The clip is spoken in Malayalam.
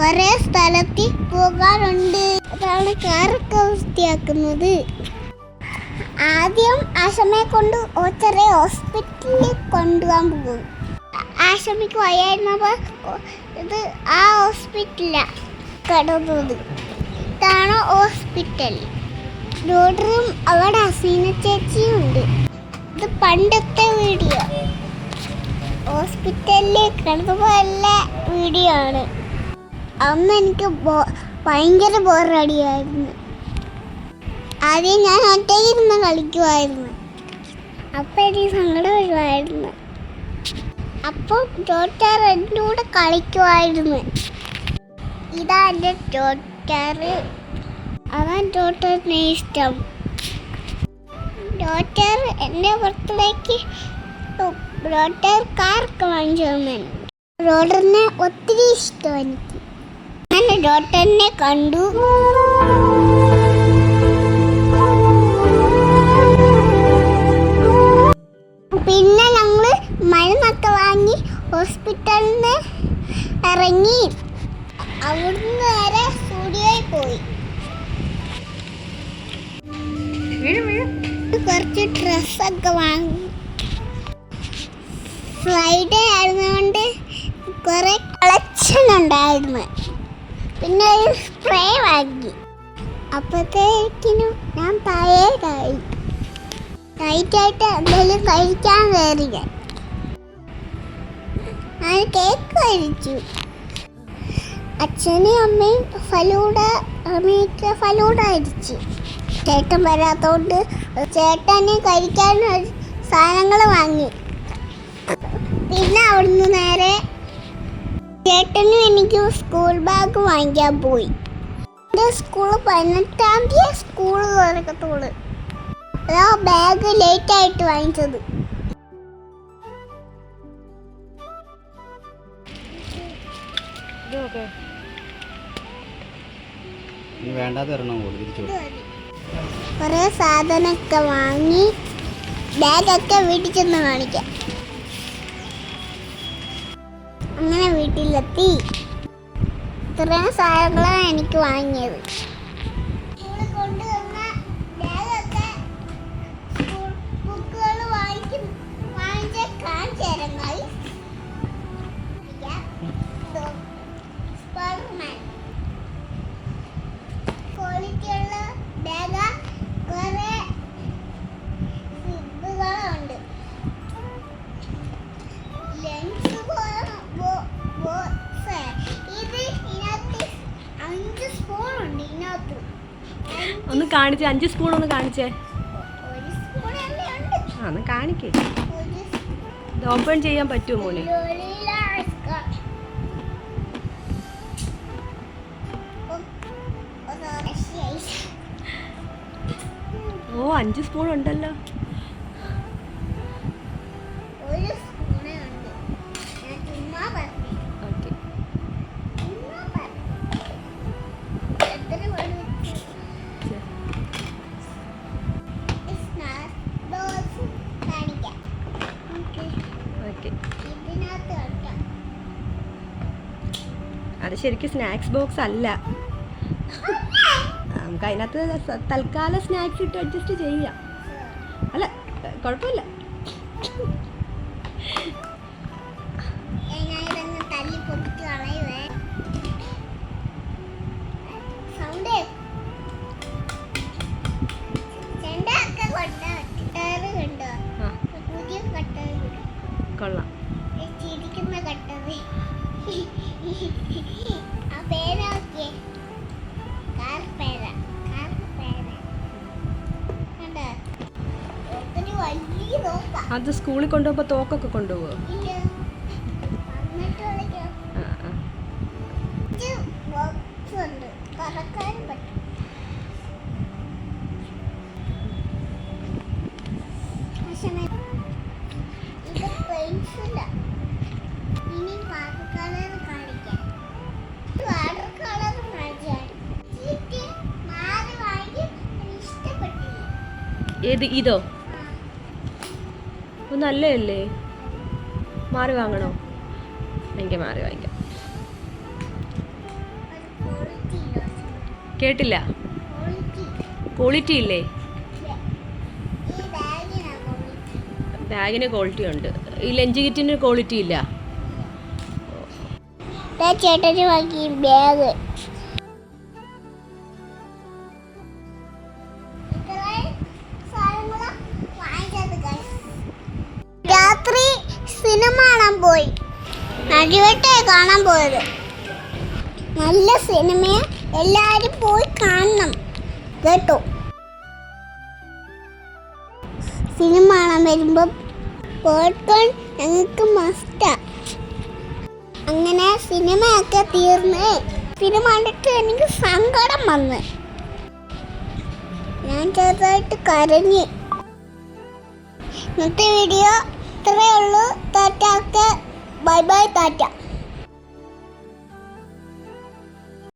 ഒരേ സ്ഥലത്തിൽ പോകാറുണ്ട്. അതാണ് കാറൊക്കെ വൃത്തിയാക്കുന്നത്. ആദ്യം ആശമ്മയെ കൊണ്ട് ചെറിയ ഹോസ്പിറ്റലിൽ കൊണ്ടുപോകാൻ പോകും. ആശമ്മയ്ക്ക് വയ്യായിരുന്നപ്പോൾ ഇത് ആ ഹോസ്പിറ്റലാണ് കിടന്നത്. ഇതാണ് ഹോസ്പിറ്റൽ. ഡോക്ടറും അവിടെ അസീന ചേച്ചിയും ഉണ്ട്. ഇത് പണ്ടത്തെ വീഡിയോ. ഹോസ്പിറ്റലിൽ കിടന്നപ്പോൾ നല്ല വീഡിയോ ആണ്. അന്ന് എനിക്ക് ഭയങ്കര ബോറടിയായിരുന്നു. ആദ്യം ഞാൻ ഒറ്റയ്ക്കിരുന്ന് കളിക്കുമായിരുന്നു. അപ്പം എനിക്ക് സങ്കടം വരുമായിരുന്നു. അപ്പോൾ ഡോക്ടർ എൻ്റെ കൂടെ കളിക്കുമായിരുന്നു. ഇതാ എൻ്റെ ഡോക്ടർ. അതാണ് ഡോക്ടറിനെ ഇഷ്ടം. ഡോക്ടർ എൻ്റെ ബർത്ത്ഡേക്ക് ഡോക്ടർ കാറൊക്കെ വാങ്ങിച്ചു തന്നെ. ഡോക്ടറിനെ ഒത്തിരി ഇഷ്ടം എനിക്ക്. ഞാൻ ഡോക്ടറിനെ കണ്ടു. പിന്നെ ഞങ്ങൾ മരുന്നൊക്കെ വാങ്ങി ഹോസ്പിറ്റലിൽ നിന്ന് ഇറങ്ങി അവിടുന്ന് നേരെ സ്റ്റുഡിയോയിൽ പോയി. കുറച്ച് ഡ്രസ്സൊക്കെ വാങ്ങി. ഫ്രൈഡേ ആയിരുന്നുകൊണ്ട് കുറേ കളക്ഷൻ ഉണ്ടായിരുന്നു. പിന്നെ ഒരു സ്പ്രേ വാങ്ങി. അപ്പോഴത്തേക്കിനും ഞാൻ ടയേർഡായി. നൈറ്റായിട്ട് എന്തെങ്കിലും കഴിക്കാൻ കയറി. ഞാൻ കേക്ക് കഴിച്ചു. അച്ഛനും അമ്മയും അമ്മയ്ക്ക് ഫലൂഡ കഴിച്ചു. ചേട്ടൻ വരാത്തോണ്ട് ചേട്ടന് കഴിക്കാൻ സാധനങ്ങൾ വാങ്ങി. പിന്നെ അവിടുന്ന് നേരെ ചേട്ടനും എനിക്ക് സ്കൂൾ ബാഗ് വാങ്ങിക്കാൻ പോയി. എൻ്റെ സ്കൂൾ 18-ാം തീയതി സ്കൂൾ തുറക്കത്തുള്ളൂ. അതാ ബാഗ് ലേറ്റായിട്ട് വാങ്ങിച്ചത്. കുറേ സാധനമൊക്കെ വാങ്ങി. ബാഗൊക്കെ വീട്ടിൽ ചെന്ന് കാണിക്കാം. അങ്ങനെ വീട്ടിലെത്തി. ഇത്രയും സാധനങ്ങളാണ് എനിക്ക് വാങ്ങിയത്. സ്കൂളിൽ കൊണ്ടുവന്ന ബാഗൊക്കെ ബുക്കുകൾ വാങ്ങിച്ച കാണിച്ചു തരാം. സ്പൈഡർമാൻ ക്വാളിറ്റിയുള്ള ബാഗ്. കുറേ സിബുകളുണ്ട്. ലെൻസ് ഇത് ഇതിനകത്ത് 5 സ്പൂൺ ഉണ്ട്. ഇതിനകത്ത് ഒന്ന് കാണിച്ചേ. 5 സ്പൂൺ ഒന്ന് കാണിച്ചേ. ഒരു സ്പൂണല്ലേ ഉണ്ട്. ഒന്ന് കാണിക്കേ. ഇത് ഓപ്പൺ ചെയ്യാൻ പറ്റുമോ മോനെ? ഓ 5 സ്പൂൺ ഉണ്ടല്ലോ. ഒരു സ്പൂണേ ഉണ്ട്. ഞാൻ ചുമ്മാ പറഞ്ഞു. ഓക്കെ. എത്ര വെള്ളം കാണിക്കാം. ഓക്കെ. ഇതിനകത്ത് കാണിക്കാം. അത് ശരിക്കും സ്നാക്സ് ബോക്സ് അല്ല. നമുക്ക് അതിനകത്ത് തൽക്കാലം സ്നാക്സ് ഇട്ട് അഡ്ജസ്റ്റ് ചെയ്യാം. അല്ല കുഴപ്പമില്ല. കൊള്ളാം. അത് സ്കൂളിൽ കൊണ്ടുപോകുമ്പോൾ തോക്കൊക്കെ കൊണ്ടുപോകുമോ? ഏത് ഇതോ? നല്ലതല്ലേ? മാറി വാങ്ങണോ? എനിക്ക് മാറി വാങ്ങിക്കാം. കേട്ടില്ല. ക്വാളിറ്റി ഇല്ലേ? ബാഗിന് ക്വാളിറ്റി ഉണ്ട്. ഈ ലഞ്ച് കിറ്റിന് ക്വാളിറ്റി ഇല്ല. ചേട്ടന് വാങ്ങി ബാഗ്. രാത്രി സിനിമ കാണാൻ പോയി. നടിവെട്ടേ കാണാൻ പോയത്. നല്ല സിനിമയെ എല്ലാരും പോയി കാണണം കേട്ടോ. സിനിമ കാണാൻ വരുമ്പോ പോപ്കോൺ ഞങ്ങൾക്ക് മസ്റ്റാ. അങ്ങനെ സിനിമയൊക്കെ തീർന്ന് സിനിമ കണ്ടിട്ട് എനിക്ക് സങ്കടം വന്ന് ഞാൻ ചെറുതായിട്ട് കരഞ്ഞ്. ഇന്നത്തെ വീഡിയോ ഇത്രയേ ഉള്ളൂ. ടാറ്റ. Bye bye Tata.